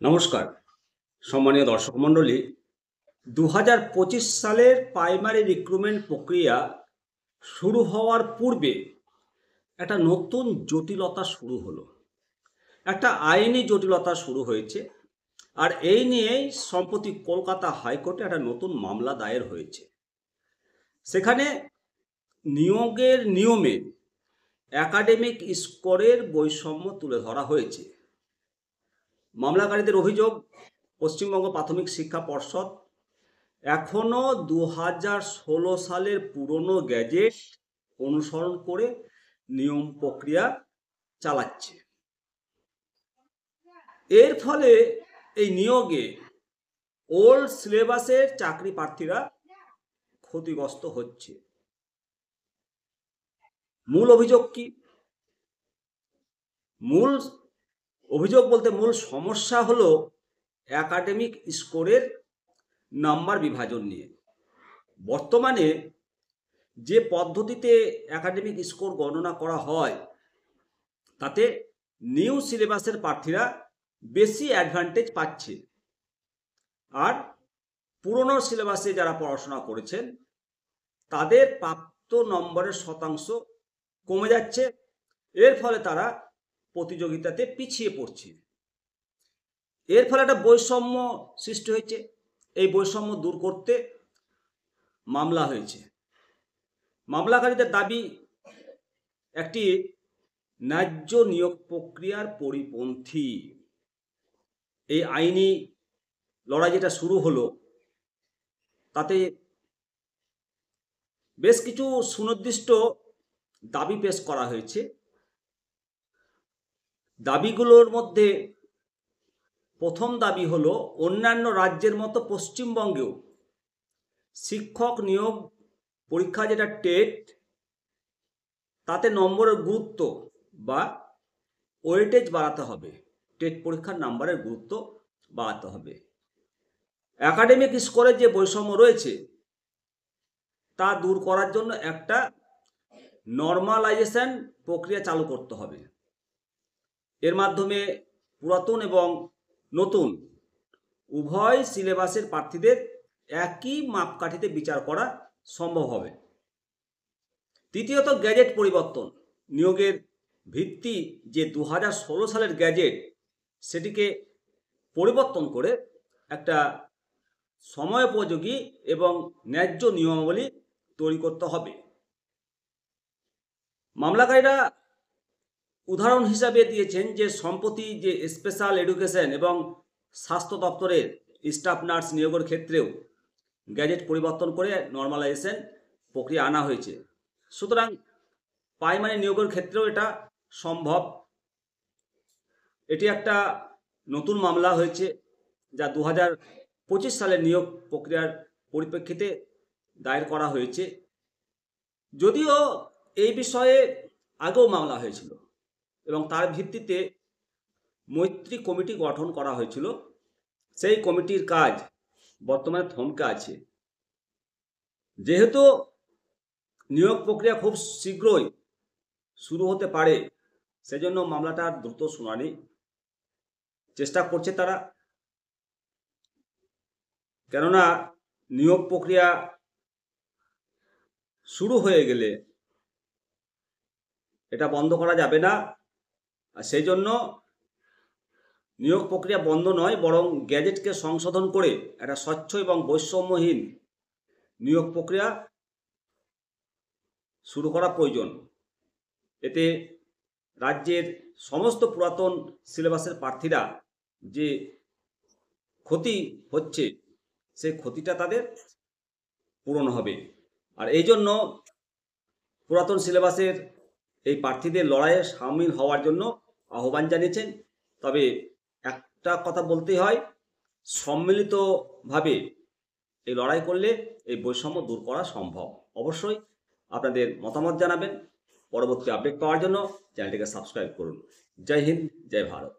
নমস্কার সম্মানীয় দর্শক মণ্ডলী। 2025 সালের প্রাইমারি রিক্রুটমেন্ট প্রক্রিয়া শুরু হওয়ার পূর্বে একটা নতুন জটিলতা শুরু হলো, একটা আইনি জটিলতা শুরু হয়েছে। আর এই নিয়েই সম্প্রতি কলকাতা হাইকোর্টে একটা নতুন মামলা দায়ের হয়েছে। সেখানে নিয়োগের নিয়মে একাডেমিক স্কোরের বৈষম্য তুলে ধরা হয়েছে। মামলাকারীদের অভিযোগ, পশ্চিমবঙ্গ প্রাথমিক শিক্ষা পর্ষদ এখনও 2016 সালের পুরনো গ্যাজেট অনুসরণ করে নিয়ম প্রক্রিয়া চালাচ্ছে। এর ফলে এই নিয়োগে ওল্ড সিলেবাসের চাকরি প্রার্থীরা ক্ষতিগ্রস্ত হচ্ছে। মূল অভিযোগ কি? মূল অভিযোগ বলতে মূল সমস্যা হলো একাডেমিক স্কোরের নাম্বার বিভাজন নিয়ে। বর্তমানে যে পদ্ধতিতে একাডেমিক স্কোর গণনা করা হয় তাতে নিউ সিলেবাসের প্রার্থীরা বেশি অ্যাডভান্টেজ পাচ্ছে, আর পুরনো সিলেবাসে যারা পড়াশোনা করেছেন তাদের প্রাপ্ত নম্বরের শতাংশ কমে যাচ্ছে। এর ফলে তারা প্রতিযোগিতাতে পিছিয়ে পড়ছে। এর ফলে একটা বৈষম্য সৃষ্টি হয়েছে। এই বৈষম্য দূর করতে মামলা হয়েছে। মামলাকারীদের দাবি একটি ন্যায্য নিয়োগ প্রক্রিয়ার পরিপন্থী। এই আইনি লড়াই যেটা শুরু হলো তাতে বেশ কিছু সুনির্দিষ্ট দাবি পেশ করা হয়েছে। দাবিগুলোর মধ্যে প্রথম দাবি হলো, অন্যান্য রাজ্যের মতো পশ্চিমবঙ্গেও শিক্ষক নিয়োগ পরীক্ষা যেটা টেট, তাতে নম্বরের গুরুত্ব বা ওয়েটেজ বাড়াতে হবে। টেট পরীক্ষার নাম্বারের গুরুত্ব বাড়াতে হবে। একাডেমিক স্কোরের যে বৈষম্য রয়েছে তা দূর করার জন্য একটা নর্মালাইজেশন প্রক্রিয়া চালু করতে হবে। এর মাধ্যমে পুরাতন এবং নতুন উভয় সিলেবাসের প্রার্থীদের একই মাপকাঠিতে বিচার করা সম্ভব হবে। তৃতীয়ত, গ্যাজেট পরিবর্তন। নিয়োগের ভিত্তি যে 2016 সালের গ্যাজেট, সেটিকে পরিবর্তন করে একটা সময়োপযোগী এবং ন্যায্য নিয়মাবলী তৈরি করতে হবে। মামলাকারীরা উদাহরণ হিসাবে দিয়েছেন যে সম্প্রতি যে স্পেশাল এডুকেশন এবং স্বাস্থ্য দপ্তরের স্টাফ নার্স নিয়োগের ক্ষেত্রেও গ্যাজেট পরিবর্তন করে নর্মালাইজেশন প্রক্রিয়া আনা হয়েছে। সুতরাং প্রাইমারি নিয়োগের ক্ষেত্রেও এটা সম্ভব। এটি একটা নতুন মামলা হয়েছে যা 2025 সালের নিয়োগ প্রক্রিয়ার পরিপ্রেক্ষিতে দায়ের করা হয়েছে। যদিও এই বিষয়ে আগেও মামলা হয়েছিল এবং তার ভিত্তিতে মৈত্রী কমিটি গঠন করা হয়েছিল। সেই কমিটির কাজ বর্তমানে থমকে আছে। যেহেতু নিয়োগ প্রক্রিয়া খুব শীঘ্রই শুরু হতে পারে, সেজন্য মামলাটার দ্রুত শুনানি চেষ্টা করছে তারা। কেননা নিয়োগ প্রক্রিয়া শুরু হয়ে গেলে এটা বন্ধ করা যাবে না। আর সেই জন্য নিয়োগ প্রক্রিয়া বন্ধ নয়, বরং গ্যাজেটকে সংশোধন করে একটা স্বচ্ছ এবং বৈষম্যহীন নিয়োগ প্রক্রিয়া শুরু করা প্রয়োজন। এতে রাজ্যের সমস্ত পুরাতন সিলেবাসের প্রার্থীরা যে ক্ষতি হচ্ছে সেই ক্ষতিটা তাদের পূরণ হবে। আর এই জন্য পুরাতন সিলেবাসের এই প্রার্থীদের লড়াইয়ে সামিল হওয়ার জন্য আহ্বান জানিয়েছেন। তবে একটা কথা বলতেই হয়, সম্মিলিতভাবে এই লড়াই করলে এই বৈষম্য দূর করা সম্ভব। অবশ্যই আপনাদের মতামত জানাবেন। পরবর্তী আপডেট পাওয়ার জন্য চ্যানেলটিকে সাবস্ক্রাইব করুন। জয় হিন্দ, জয় ভারত।